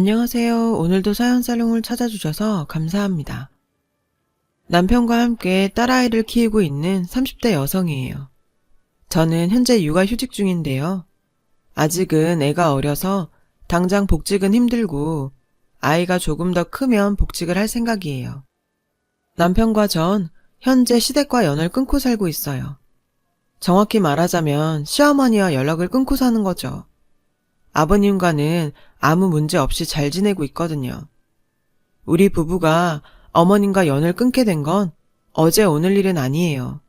안녕하세요. 오늘도 사연살롱을 찾아주셔서 감사합니다. 남편과 함께 딸아이를 키우고 있는 30대 여성이에요. 저는 현재 육아휴직 중인데요. 아직은 애가 어려서 당장 복직은 힘들고 아이가 조금 더 크면 복직을 할 생각이에요. 남편과 전 현재 시댁과 연을 끊고 살고 있어요. 정확히 말하자면 시어머니와 연락을 끊고 사는 거죠. 아버님과는 아무 문제 없이 잘 지내고 있거든요. 우리 부부가 어머님과 연을 끊게 된 건 어제 오늘 일은 아니에요.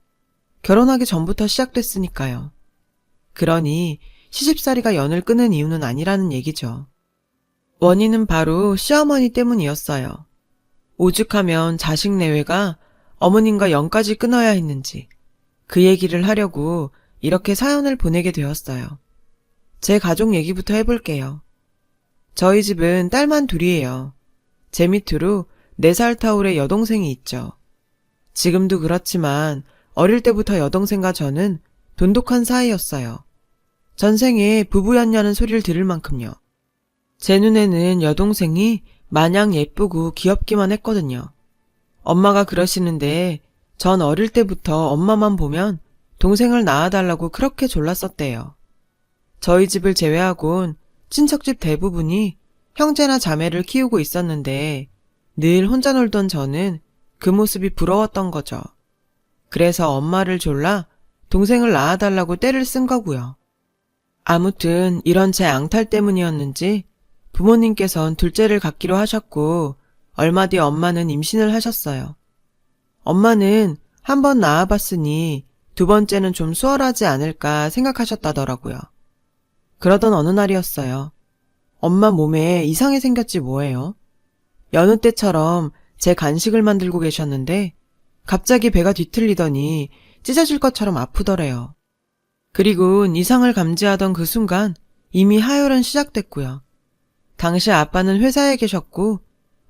결혼하기 전부터 시작됐으니까요. 그러니 시집살이가 연을 끊은 이유는 아니라는 얘기죠. 원인은 바로 시어머니 때문이었어요. 오죽하면 자식 내외가 어머님과 연까지 끊어야 했는지 그 얘기를 하려고 이렇게 사연을 보내게 되었어요. 제 가족 얘기부터 해볼게요. 저희 집은 딸만 둘이에요. 제 밑으로 4살 터울의 여동생이 있죠. 지금도 그렇지만 어릴 때부터 여동생과 저는 돈독한 사이였어요. 전생에 부부였냐는 소리를 들을 만큼요. 제 눈에는 여동생이 마냥 예쁘고 귀엽기만 했거든요. 엄마가 그러시는데 전 어릴 때부터 엄마만 보면 동생을 낳아달라고 그렇게 졸랐었대요. 저희 집을 제외하곤 친척집 대부분이 형제나 자매를 키우고 있었는데 늘 혼자 놀던 저는 그 모습이 부러웠던 거죠. 그래서 엄마를 졸라 동생을 낳아달라고 떼를 쓴 거고요. 아무튼 이런 제 앙탈 때문이었는지 부모님께선 둘째를 갖기로 하셨고 얼마 뒤 엄마는 임신을 하셨어요. 엄마는 한 번 낳아봤으니 두 번째는 좀 수월하지 않을까 생각하셨다더라고요. 그러던 어느 날이었어요. 엄마 몸에 이상이 생겼지 뭐예요. 여느 때처럼 제 간식을 만들고 계셨는데 갑자기 배가 뒤틀리더니 찢어질 것처럼 아프더래요. 그리곤 이상을 감지하던 그 순간 이미 하혈은 시작됐고요. 당시 아빠는 회사에 계셨고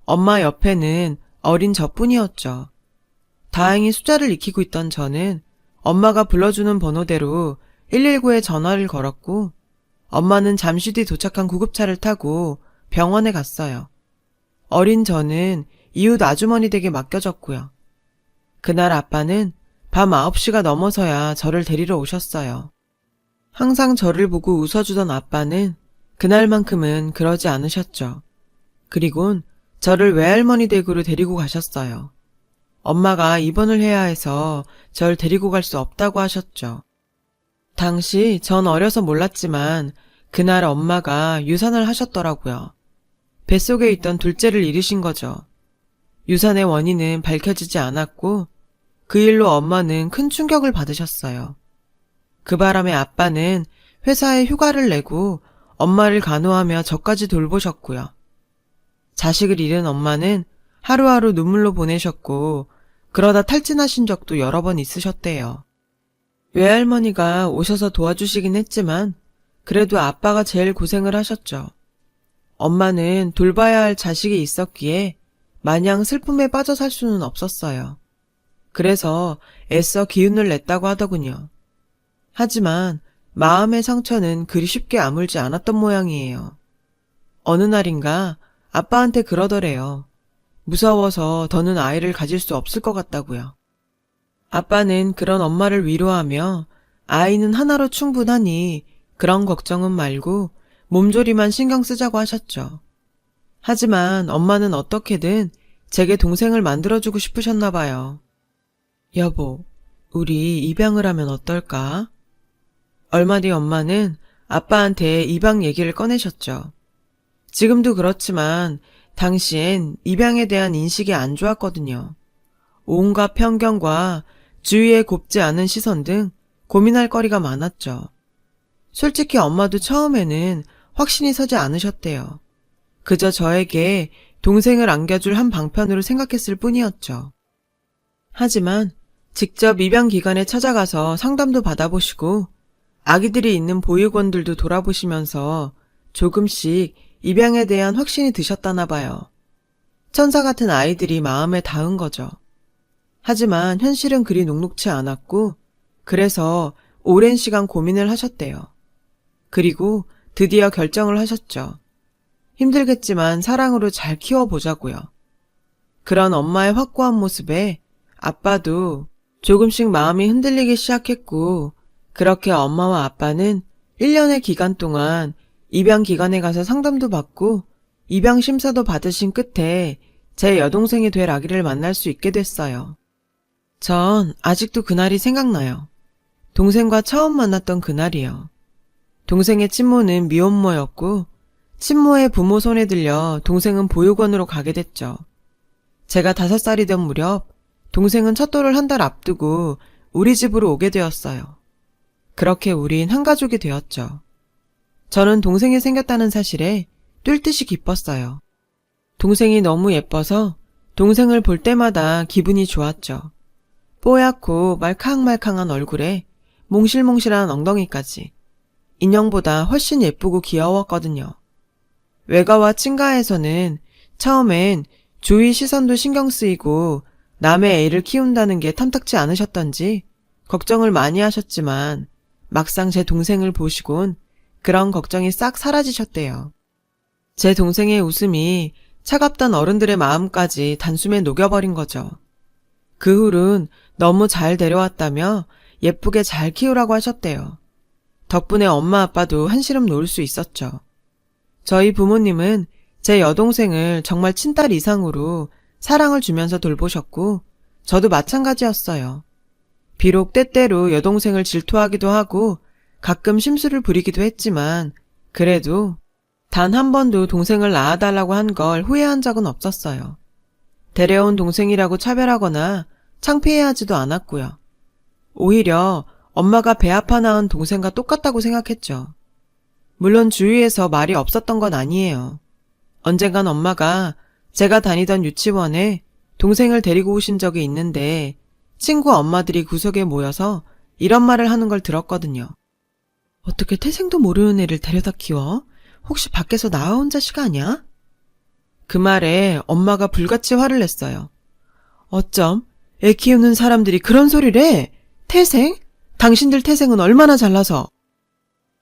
엄마 옆에는 어린 저뿐이었죠. 다행히 숫자를 익히고 있던 저는 엄마가 불러주는 번호대로 119에 전화를 걸었고 엄마는 잠시 뒤 도착한 구급차를 타고 병원에 갔어요. 어린 저는 이웃 아주머니 댁에 맡겨졌고요. 그날 아빠는 밤 9시가 넘어서야 저를 데리러 오셨어요. 항상 저를 보고 웃어주던 아빠는 그날만큼은 그러지 않으셨죠. 그리곤 저를 외할머니 댁으로 데리고 가셨어요. 엄마가 입원을 해야 해서 절 데리고 갈 수 없다고 하셨죠. 당시 전 어려서 몰랐지만 그날 엄마가 유산을 하셨더라고요. 뱃속에 있던 둘째를 잃으신 거죠. 유산의 원인은 밝혀지지 않았고 그 일로 엄마는 큰 충격을 받으셨어요. 그 바람에 아빠는 회사에 휴가를 내고 엄마를 간호하며 저까지 돌보셨고요. 자식을 잃은 엄마는 하루하루 눈물로 보내셨고 그러다 탈진하신 적도 여러 번 있으셨대요. 외할머니가 오셔서 도와주시긴 했지만 그래도 아빠가 제일 고생을 하셨죠. 엄마는 돌봐야 할 자식이 있었기에 마냥 슬픔에 빠져 살 수는 없었어요. 그래서 애써 기운을 냈다고 하더군요. 하지만 마음의 상처는 그리 쉽게 아물지 않았던 모양이에요. 어느 날인가 아빠한테 그러더래요. 무서워서 더는 아이를 가질 수 없을 것 같다고요. 아빠는 그런 엄마를 위로하며 아이는 하나로 충분하니 그런 걱정은 말고 몸조리만 신경 쓰자고 하셨죠. 하지만 엄마는 어떻게든 제게 동생을 만들어주고 싶으셨나 봐요. 여보, 우리 입양을 하면 어떨까? 얼마 뒤 엄마는 아빠한테 입양 얘기를 꺼내셨죠. 지금도 그렇지만 당시엔 입양에 대한 인식이 안 좋았거든요. 온갖 편견과 주위에 곱지 않은 시선 등 고민할 거리가 많았죠. 솔직히 엄마도 처음에는 확신이 서지 않으셨대요. 그저 저에게 동생을 안겨줄 한 방편으로 생각했을 뿐이었죠. 하지만 직접 입양기관에 찾아가서 상담도 받아보시고 아기들이 있는 보육원들도 돌아보시면서 조금씩 입양에 대한 확신이 드셨다나 봐요. 천사 같은 아이들이 마음에 닿은 거죠. 하지만 현실은 그리 녹록치 않았고 그래서 오랜 시간 고민을 하셨대요. 그리고 드디어 결정을 하셨죠. 힘들겠지만 사랑으로 잘 키워보자고요. 그런 엄마의 확고한 모습에 아빠도 조금씩 마음이 흔들리기 시작했고, 그렇게 엄마와 아빠는 1년의 기간 동안 입양기관에 가서 상담도 받고 입양 심사도 받으신 끝에 제 여동생이 될 아기를 만날 수 있게 됐어요. 전 아직도 그날이 생각나요. 동생과 처음 만났던 그날이요. 동생의 친모는 미혼모였고 친모의 부모 손에 들려 동생은 보육원으로 가게 됐죠. 제가 5살이던 무렵 동생은 첫돌을 한 달 앞두고 우리 집으로 오게 되었어요. 그렇게 우린 한 가족이 되었죠. 저는 동생이 생겼다는 사실에 뛸 듯이 기뻤어요. 동생이 너무 예뻐서 동생을 볼 때마다 기분이 좋았죠. 뽀얗고 말캉말캉한 얼굴에 몽실몽실한 엉덩이까지 인형보다 훨씬 예쁘고 귀여웠거든요. 외가와 친가에서는 처음엔 주위 시선도 신경 쓰이고 남의 애를 키운다는 게 탐탁지 않으셨던지 걱정을 많이 하셨지만 막상 제 동생을 보시곤 그런 걱정이 싹 사라지셨대요. 제 동생의 웃음이 차갑던 어른들의 마음까지 단숨에 녹여버린 거죠. 그 후론 너무 잘 데려왔다며 예쁘게 잘 키우라고 하셨대요. 덕분에 엄마 아빠도 한시름 놓을 수 있었죠. 저희 부모님은 제 여동생을 정말 친딸 이상으로 사랑을 주면서 돌보셨고 저도 마찬가지였어요. 비록 때때로 여동생을 질투하기도 하고 가끔 심술을 부리기도 했지만 그래도 단 한 번도 동생을 낳아달라고 한 걸 후회한 적은 없었어요. 데려온 동생이라고 차별하거나 창피해하지도 않았고요. 오히려 엄마가 배 아파 낳은 동생과 똑같다고 생각했죠. 물론 주위에서 말이 없었던 건 아니에요. 언젠간 엄마가 제가 다니던 유치원에 동생을 데리고 오신 적이 있는데 친구 엄마들이 구석에 모여서 이런 말을 하는 걸 들었거든요. 어떻게 태생도 모르는 애를 데려다 키워? 혹시 밖에서 낳아온 자식 아니야? 그 말에 엄마가 불같이 화를 냈어요. 어쩜 애 키우는 사람들이 그런 소리를 해? 태생? 당신들 태생은 얼마나 잘나서?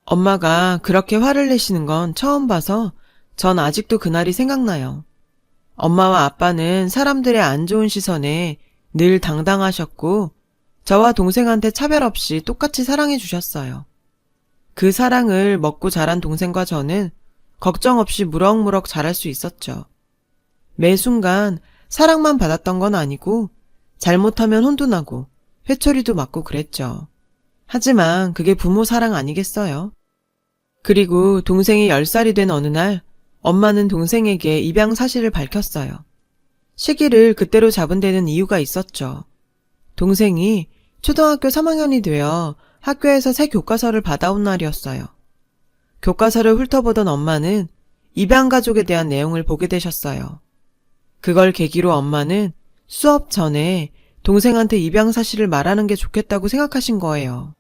엄마가 그렇게 화를 내시는 건 처음 봐서 전 아직도 그날이 생각나요. 엄마와 아빠는 사람들의 안 좋은 시선에 늘 당당하셨고 저와 동생한테 차별 없이 똑같이 사랑해 주셨어요. 그 사랑을 먹고 자란 동생과 저는 걱정 없이 무럭무럭 자랄 수 있었죠. 매 순간 사랑만 받았던 건 아니고 잘못하면 혼도 나고 회초리도 맞고 그랬죠. 하지만 그게 부모 사랑 아니겠어요? 그리고 동생이 10살이 된 어느 날 엄마는 동생에게 입양 사실을 밝혔어요. 시기를 그때로 잡은 데는 이유가 있었죠. 동생이 초등학교 3학년이 되어 학교에서 새 교과서를 받아온 날이었어요. 교과서를 훑어보던 엄마는 입양 가족에 대한 내용을 보게 되셨어요. 그걸 계기로 엄마는 수업 전에 동생한테 입양 사실을 말하는 게 좋겠다고 생각하신 거예요.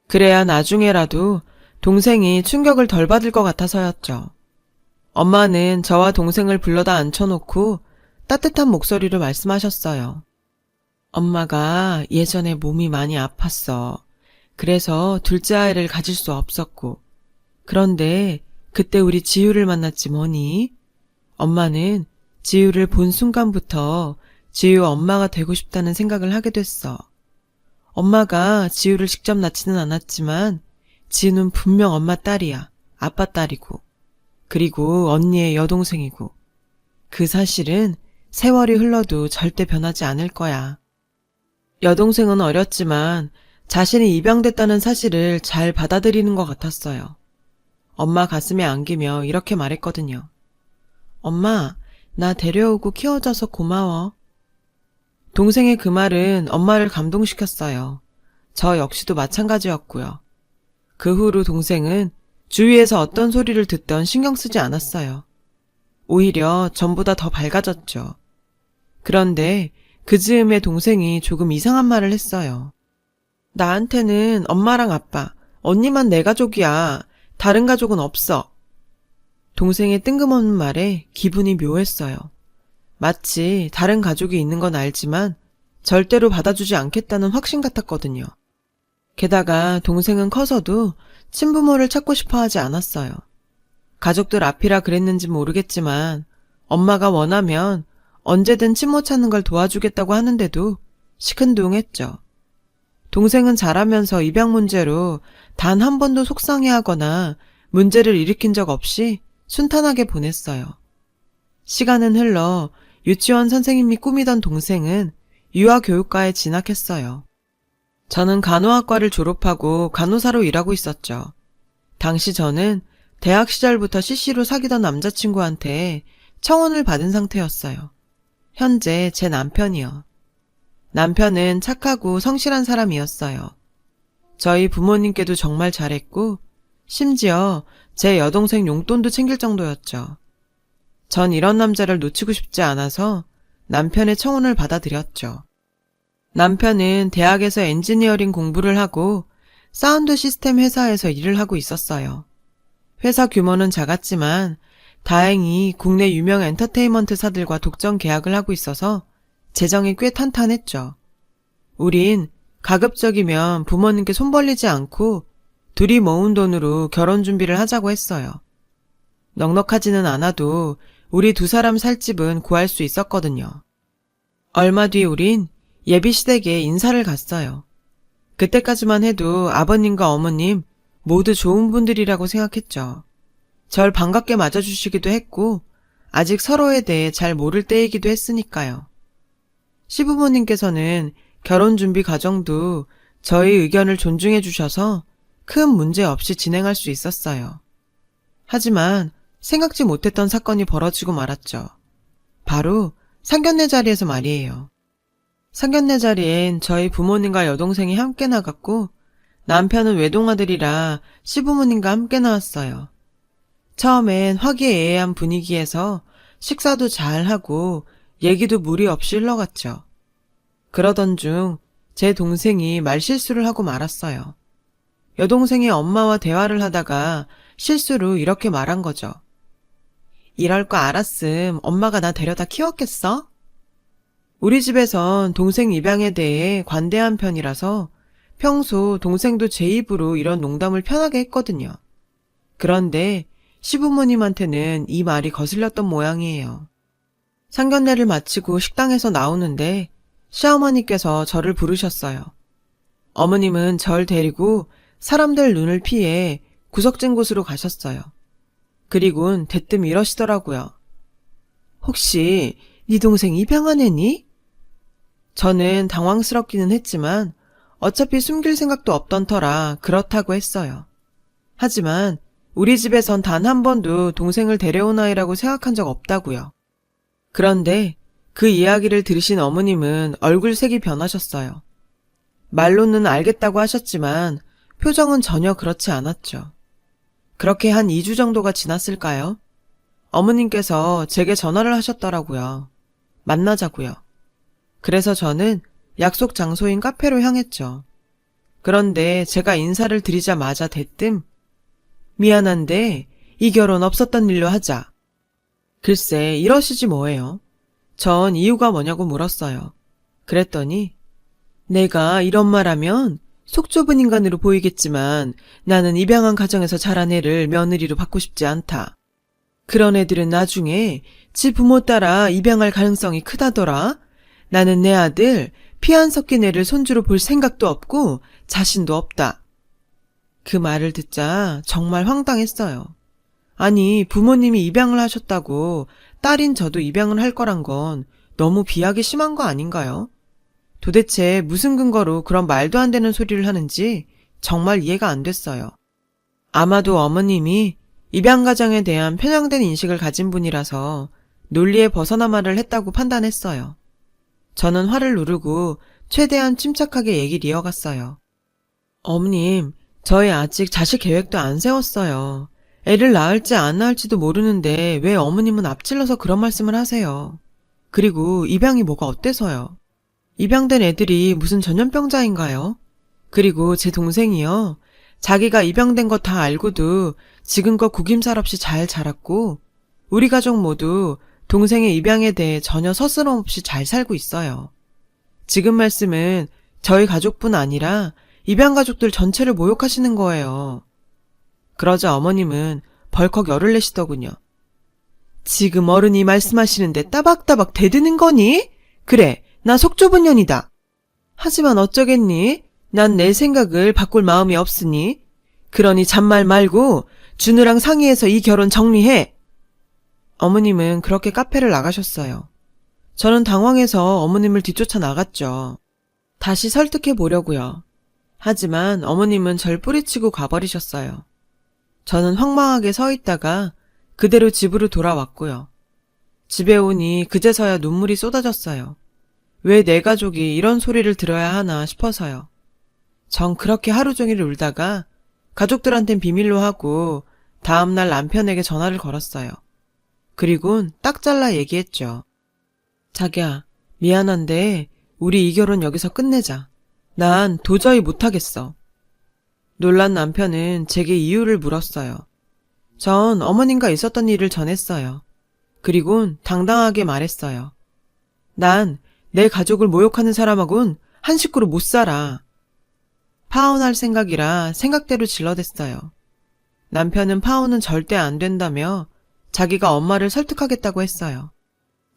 그래야 나중에라도 동생이 충격을 덜 받을 것 같아서였죠. 엄마는 저와 동생을 불러다 앉혀놓고 따뜻한 목소리로 말씀하셨어요. 엄마가 예전에 몸이 많이 아팠어. 그래서 둘째 아이를 가질 수 없었고. 그런데 그때 우리 지유를 만났지 뭐니? 엄마는 지유를 본 순간부터 지유 엄마가 되고 싶다는 생각을 하게 됐어. 엄마가 지유를 직접 낳지는 않았지만 지유는 분명 엄마 딸이야. 아빠 딸이고. 그리고 언니의 여동생이고. 그 사실은 세월이 흘러도 절대 변하지 않을 거야. 여동생은 어렸지만 자신이 입양됐다는 사실을 잘 받아들이는 것 같았어요. 엄마 가슴에 안기며 이렇게 말했거든요. 엄마, 나 데려오고 키워줘서 고마워. 동생의 그 말은 엄마를 감동시켰어요. 저 역시도 마찬가지였고요. 그 후로 동생은 주위에서 어떤 소리를 듣던 신경 쓰지 않았어요. 오히려 전보다 더 밝아졌죠. 그런데 그 즈음에 동생이 조금 이상한 말을 했어요. 나한테는 엄마랑 아빠, 언니만 내 가족이야. 다른 가족은 없어. 동생의 뜬금없는 말에 기분이 묘했어요. 마치 다른 가족이 있는 건 알지만 절대로 받아주지 않겠다는 확신 같았거든요. 게다가 동생은 커서도 친부모를 찾고 싶어 하지 않았어요. 가족들 앞이라 그랬는지 모르겠지만 엄마가 원하면 언제든 친모 찾는 걸 도와주겠다고 하는데도 시큰둥했죠. 동생은 자라면서 입양 문제로 단 한 번도 속상해하거나 문제를 일으킨 적 없이 순탄하게 보냈어요. 시간은 흘러 유치원 선생님이 꿈이던 동생은 유아교육과에 진학했어요. 저는 간호학과를 졸업하고 간호사로 일하고 있었죠. 당시 저는 대학 시절부터 CC로 사귀던 남자친구한테 청혼을 받은 상태였어요. 현재 제 남편이요. 남편은 착하고 성실한 사람이었어요. 저희 부모님께도 정말 잘했고 심지어 제 여동생 용돈도 챙길 정도였죠. 전 이런 남자를 놓치고 싶지 않아서 남편의 청혼을 받아들였죠. 남편은 대학에서 엔지니어링 공부를 하고 사운드 시스템 회사에서 일을 하고 있었어요. 회사 규모는 작았지만 다행히 국내 유명 엔터테인먼트사들과 독점 계약을 하고 있어서 재정이 꽤 탄탄했죠. 우린 가급적이면 부모님께 손 벌리지 않고 둘이 모은 돈으로 결혼 준비를 하자고 했어요. 넉넉하지는 않아도 우리 두 사람 살 집은 구할 수 있었거든요. 얼마 뒤 우린 예비시댁에 인사를 갔어요. 그때까지만 해도 아버님과 어머님 모두 좋은 분들이라고 생각했죠. 절 반갑게 맞아주시기도 했고 아직 서로에 대해 잘 모를 때이기도 했으니까요. 시부모님께서는 결혼 준비 과정도 저희 의견을 존중해 주셔서 큰 문제 없이 진행할 수 있었어요. 하지만 생각지 못했던 사건이 벌어지고 말았죠. 바로 상견례 자리에서 말이에요. 상견례 자리엔 저희 부모님과 여동생이 함께 나갔고 남편은 외동아들이라 시부모님과 함께 나왔어요. 처음엔 화기애애한 분위기에서 식사도 잘하고 얘기도 무리 없이 흘러갔죠. 그러던 중 제 동생이 말실수를 하고 말았어요. 여동생이 엄마와 대화를 하다가 실수로 이렇게 말한 거죠. 이럴 거 알았음 엄마가 나 데려다 키웠겠어? 우리 집에선 동생 입양에 대해 관대한 편이라서 평소 동생도 제 입으로 이런 농담을 편하게 했거든요. 그런데 시부모님한테는 이 말이 거슬렸던 모양이에요. 상견례를 마치고 식당에서 나오는데 시어머니께서 저를 부르셨어요. 어머님은 절 데리고 사람들 눈을 피해 구석진 곳으로 가셨어요. 그리곤 대뜸 이러시더라고요. 혹시 네 동생 입양한 애니? 저는 당황스럽기는 했지만 어차피 숨길 생각도 없던 터라 그렇다고 했어요. 하지만 우리 집에선 단 한 번도 동생을 데려온 아이라고 생각한 적 없다고요. 그런데 그 이야기를 들으신 어머님은 얼굴색이 변하셨어요. 말로는 알겠다고 하셨지만 표정은 전혀 그렇지 않았죠. 그렇게 한 2주 정도가 지났을까요? 어머님께서 제게 전화를 하셨더라고요. 만나자고요. 그래서 저는 약속 장소인 카페로 향했죠. 그런데 제가 인사를 드리자마자 대뜸 미안한데 이 결혼 없었던 일로 하자. 글쎄 이러시지 뭐예요. 전 이유가 뭐냐고 물었어요. 그랬더니 내가 이런 말하면 속 좁은 인간으로 보이겠지만 나는 입양한 가정에서 자란 애를 며느리로 받고 싶지 않다. 그런 애들은 나중에 지 부모 따라 입양할 가능성이 크다더라. 나는 내 아들 피 안 섞인 애를 손주로 볼 생각도 없고 자신도 없다. 그 말을 듣자 정말 황당했어요. 아니 부모님이 입양을 하셨다고 딸인 저도 입양을 할 거란 건 너무 비하기 심한 거 아닌가요? 도대체 무슨 근거로 그런 말도 안 되는 소리를 하는지 정말 이해가 안 됐어요. 아마도 어머님이 입양 가정에 대한 편향된 인식을 가진 분이라서 논리에 벗어나 말을 했다고 판단했어요. 저는 화를 누르고 최대한 침착하게 얘기를 이어갔어요. 어머님, 저희 아직 자식 계획도 안 세웠어요. 애를 낳을지 안 낳을지도 모르는데 왜 어머님은 앞질러서 그런 말씀을 하세요. 그리고 입양이 뭐가 어때서요? 입양된 애들이 무슨 전염병자인가요? 그리고 제 동생이요. 자기가 입양된 거 다 알고도 지금껏 구김살 없이 잘 자랐고 우리 가족 모두 동생의 입양에 대해 전혀 서스럼 없이 잘 살고 있어요. 지금 말씀은 저희 가족뿐 아니라 입양 가족들 전체를 모욕하시는 거예요. 그러자 어머님은 벌컥 열을 내시더군요. 지금 어른이 말씀하시는데 따박따박 대드는 거니? 그래, 나 속 좁은 년이다. 하지만 어쩌겠니? 난 내 생각을 바꿀 마음이 없으니. 그러니 잔말 말고 준우랑 상의해서 이 결혼 정리해. 어머님은 그렇게 카페를 나가셨어요. 저는 당황해서 어머님을 뒤쫓아 나갔죠. 다시 설득해 보려고요. 하지만 어머님은 절 뿌리치고 가버리셨어요. 저는 황망하게 서 있다가 그대로 집으로 돌아왔고요. 집에 오니 그제서야 눈물이 쏟아졌어요. 왜 내 가족이 이런 소리를 들어야 하나 싶어서요. 전 그렇게 하루 종일 울다가 가족들한텐 비밀로 하고 다음날 남편에게 전화를 걸었어요. 그리곤 딱 잘라 얘기했죠. 자기야, 미안한데 우리 이 결혼 여기서 끝내자. 난 도저히 못하겠어. 놀란 남편은 제게 이유를 물었어요. 전 어머님과 있었던 일을 전했어요. 그리곤 당당하게 말했어요. 난 내 가족을 모욕하는 사람하고는 한 식구로 못 살아. 파혼할 생각이라 생각대로 질러댔어요. 남편은 파혼은 절대 안 된다며 자기가 엄마를 설득하겠다고 했어요.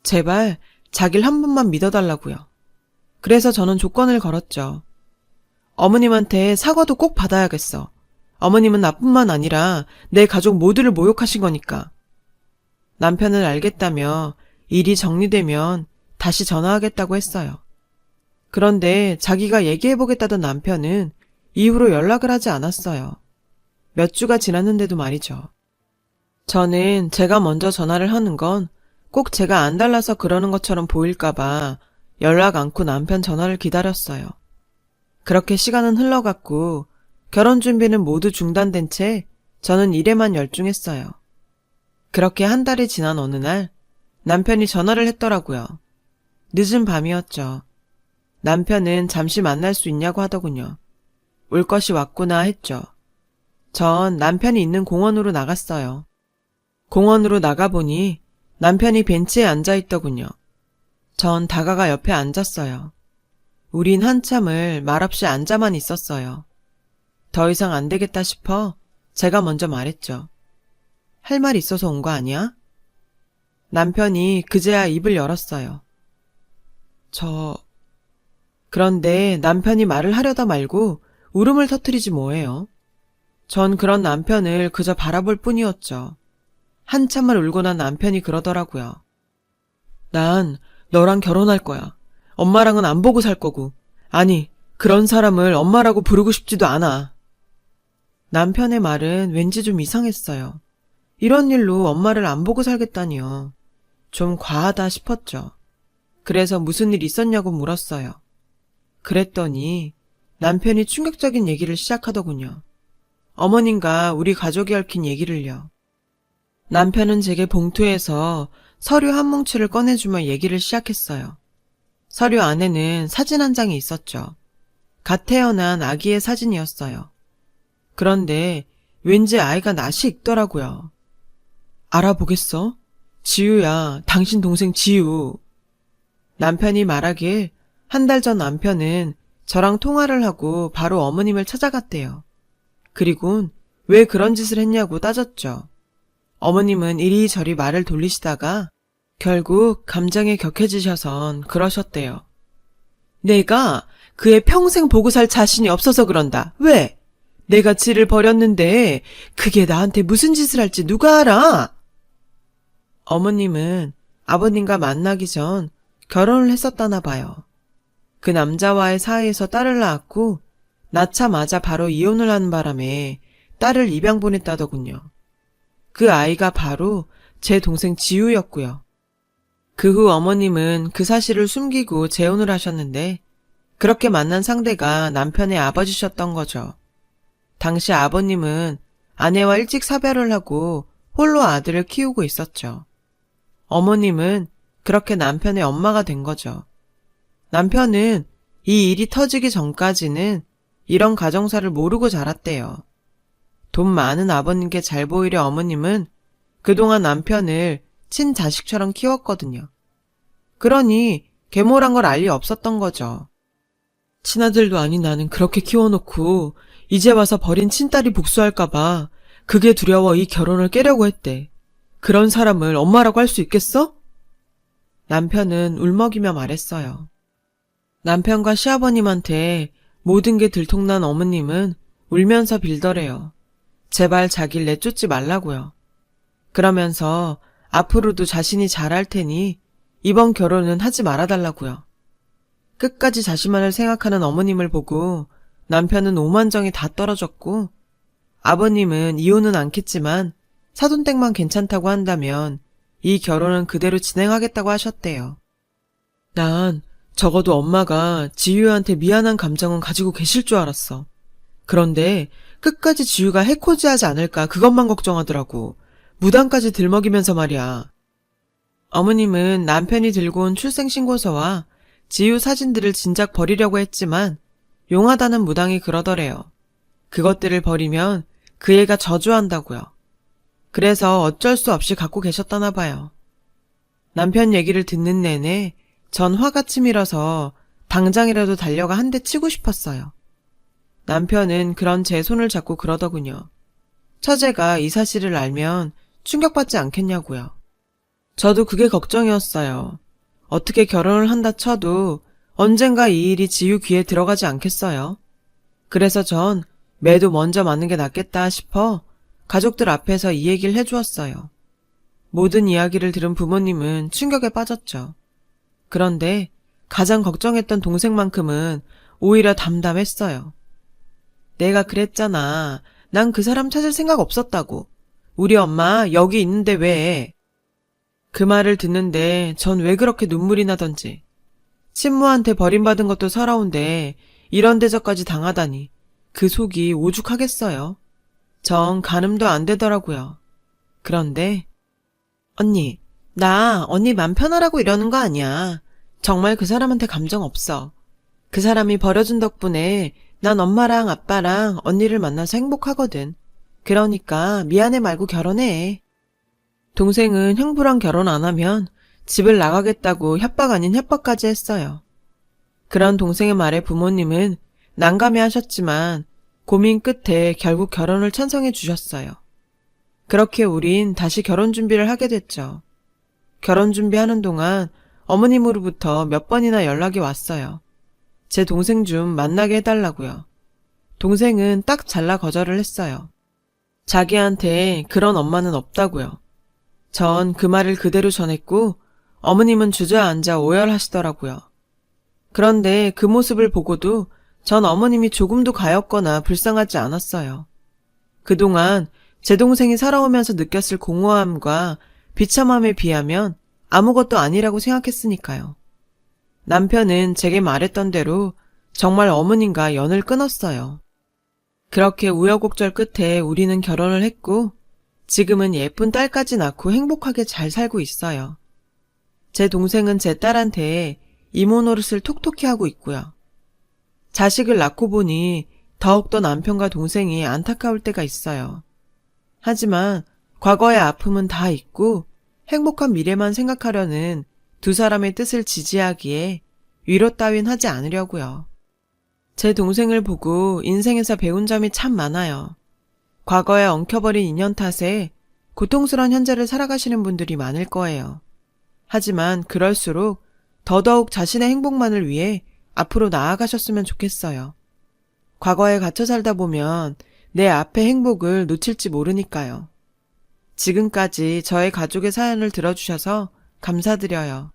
제발 자기를 한 번만 믿어달라고요. 그래서 저는 조건을 걸었죠. 어머님한테 사과도 꼭 받아야겠어. 어머님은 나뿐만 아니라 내 가족 모두를 모욕하신 거니까. 남편은 알겠다며 일이 정리되면 다시 전화하겠다고 했어요. 그런데 자기가 얘기해보겠다던 남편은 이후로 연락을 하지 않았어요. 몇 주가 지났는데도 말이죠. 저는 제가 먼저 전화를 하는 건 꼭 제가 안 달라서 그러는 것처럼 보일까봐 연락 않고 남편 전화를 기다렸어요. 그렇게 시간은 흘러갔고 결혼 준비는 모두 중단된 채 저는 일에만 열중했어요. 그렇게 한 달이 지난 어느 날 남편이 전화를 했더라고요. 늦은 밤이었죠. 남편은 잠시 만날 수 있냐고 하더군요. 올 것이 왔구나 했죠. 전 남편이 있는 공원으로 나갔어요. 공원으로 나가보니 남편이 벤치에 앉아있더군요. 전 다가가 옆에 앉았어요. 우린 한참을 말없이 앉아만 있었어요. 더 이상 안 되겠다 싶어 제가 먼저 말했죠. 할 말 있어서 온 거 아니야? 남편이 그제야 입을 열었어요. 그런데 남편이 말을 하려다 말고 울음을 터뜨리지 뭐예요. 전 그런 남편을 그저 바라볼 뿐이었죠. 한참을 울고 난 남편이 그러더라고요. 난 너랑 결혼할 거야. 엄마랑은 안 보고 살 거고. 아니, 그런 사람을 엄마라고 부르고 싶지도 않아. 남편의 말은 왠지 좀 이상했어요. 이런 일로 엄마를 안 보고 살겠다니요. 좀 과하다 싶었죠. 그래서 무슨 일 있었냐고 물었어요. 그랬더니 남편이 충격적인 얘기를 시작하더군요. 어머님과 우리 가족이 얽힌 얘기를요. 남편은 제게 봉투에서 서류 한 뭉치를 꺼내주며 얘기를 시작했어요. 서류 안에는 사진 한 장이 있었죠. 갓 태어난 아기의 사진이었어요. 그런데 왠지 아이가 낯이 익더라고요. 알아보겠어? 지우야, 당신 동생 지우. 남편이 말하길 한 달 전 남편은 저랑 통화를 하고 바로 어머님을 찾아갔대요. 그리곤 왜 그런 짓을 했냐고 따졌죠. 어머님은 이리저리 말을 돌리시다가 결국 감정에 격해지셔선 그러셨대요. 내가 그애 평생 보고 살 자신이 없어서 그런다. 왜? 내가 지를 버렸는데 그게 나한테 무슨 짓을 할지 누가 알아? 어머님은 아버님과 만나기 전 결혼을 했었다나 봐요. 그 남자와의 사이에서 딸을 낳았고 낳자마자 바로 이혼을 하는 바람에 딸을 입양 보냈다더군요. 그 아이가 바로 제 동생 지우였고요. 그 후 어머님은 그 사실을 숨기고 재혼을 하셨는데 그렇게 만난 상대가 남편의 아버지셨던 거죠. 당시 아버님은 아내와 일찍 사별을 하고 홀로 아들을 키우고 있었죠. 어머님은 그렇게 남편의 엄마가 된 거죠. 남편은 이 일이 터지기 전까지는 이런 가정사를 모르고 자랐대요. 돈 많은 아버님께 잘 보이려 어머님은 그동안 남편을 친자식처럼 키웠거든요. 그러니 계모란 걸 알 리 없었던 거죠. 친아들도 아닌 나는 그렇게 키워놓고 이제 와서 버린 친딸이 복수할까봐 그게 두려워 이 결혼을 깨려고 했대. 그런 사람을 엄마라고 할 수 있겠어? 남편은 울먹이며 말했어요. 남편과 시아버님한테 모든 게 들통난 어머님은 울면서 빌더래요. 제발 자기를 내쫓지 말라고요. 그러면서 앞으로도 자신이 잘할 테니 이번 결혼은 하지 말아달라고요. 끝까지 자신만을 생각하는 어머님을 보고 남편은 오만정이 다 떨어졌고, 아버님은 이혼은 않겠지만 사돈댁만 괜찮다고 한다면 이 결혼은 그대로 진행하겠다고 하셨대요. 난 적어도 엄마가 지유한테 미안한 감정은 가지고 계실 줄 알았어. 그런데 끝까지 지유가 해코지하지 않을까 그것만 걱정하더라고. 무당까지 들먹이면서 말이야. 어머님은 남편이 들고 온 출생신고서와 지유 사진들을 진작 버리려고 했지만 용하다는 무당이 그러더래요. 그것들을 버리면 그 애가 저주한다고요. 그래서 어쩔 수 없이 갖고 계셨다나 봐요. 남편 얘기를 듣는 내내 전 화가 치밀어서 당장이라도 달려가 한 대 치고 싶었어요. 남편은 그런 제 손을 잡고 그러더군요. 처제가 이 사실을 알면 충격받지 않겠냐고요. 저도 그게 걱정이었어요. 어떻게 결혼을 한다 쳐도 언젠가 이 일이 지유 귀에 들어가지 않겠어요. 그래서 전 매도 먼저 맞는 게 낫겠다 싶어 가족들 앞에서 이 얘기를 해주었어요. 모든 이야기를 들은 부모님은 충격에 빠졌죠. 그런데 가장 걱정했던 동생만큼은 오히려 담담했어요. 내가 그랬잖아. 난 그 사람 찾을 생각 없었다고. 우리 엄마 여기 있는데 왜? 그 말을 듣는데 전 왜 그렇게 눈물이 나던지. 친모한테 버림받은 것도 서러운데 이런 대접까지 당하다니 그 속이 오죽하겠어요. 정 가늠도 안 되더라고요. 그런데 언니, 나 언니 맘 편하라고 이러는 거 아니야. 정말 그 사람한테 감정 없어. 그 사람이 버려준 덕분에 난 엄마랑 아빠랑 언니를 만나서 행복하거든. 그러니까 미안해 말고 결혼해. 동생은 형부랑 결혼 안 하면 집을 나가겠다고 협박 아닌 협박까지 했어요. 그런 동생의 말에 부모님은 난감해 하셨지만 고민 끝에 결국 결혼을 찬성해 주셨어요. 그렇게 우린 다시 결혼 준비를 하게 됐죠. 결혼 준비하는 동안 어머님으로부터 몇 번이나 연락이 왔어요. 제 동생 좀 만나게 해달라고요. 동생은 딱 잘라 거절을 했어요. 자기한테 그런 엄마는 없다고요. 전 그 말을 그대로 전했고 어머님은 주저앉아 오열하시더라고요. 그런데 그 모습을 보고도 전 어머님이 조금도 가엾거나 불쌍하지 않았어요. 그동안 제 동생이 살아오면서 느꼈을 공허함과 비참함에 비하면 아무것도 아니라고 생각했으니까요. 남편은 제게 말했던 대로 정말 어머님과 연을 끊었어요. 그렇게 우여곡절 끝에 우리는 결혼을 했고 지금은 예쁜 딸까지 낳고 행복하게 잘 살고 있어요. 제 동생은 제 딸한테 이모 노릇을 톡톡히 하고 있고요. 자식을 낳고 보니 더욱더 남편과 동생이 안타까울 때가 있어요. 하지만 과거의 아픔은 다 잊고 행복한 미래만 생각하려는 두 사람의 뜻을 지지하기에 위로 따윈 하지 않으려고요. 제 동생을 보고 인생에서 배운 점이 참 많아요. 과거에 엉켜버린 인연 탓에 고통스러운 현재를 살아가시는 분들이 많을 거예요. 하지만 그럴수록 더더욱 자신의 행복만을 위해 앞으로 나아가셨으면 좋겠어요. 과거에 갇혀 살다 보면 내 앞의 행복을 놓칠지 모르니까요. 지금까지 저의 가족의 사연을 들어주셔서 감사드려요.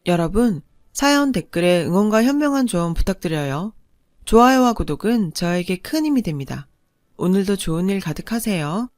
여러분, 사연 댓글에 응원과 현명한 조언 부탁드려요. 좋아요와 구독은 저에게 큰 힘이 됩니다. 오늘도 좋은 일 가득하세요.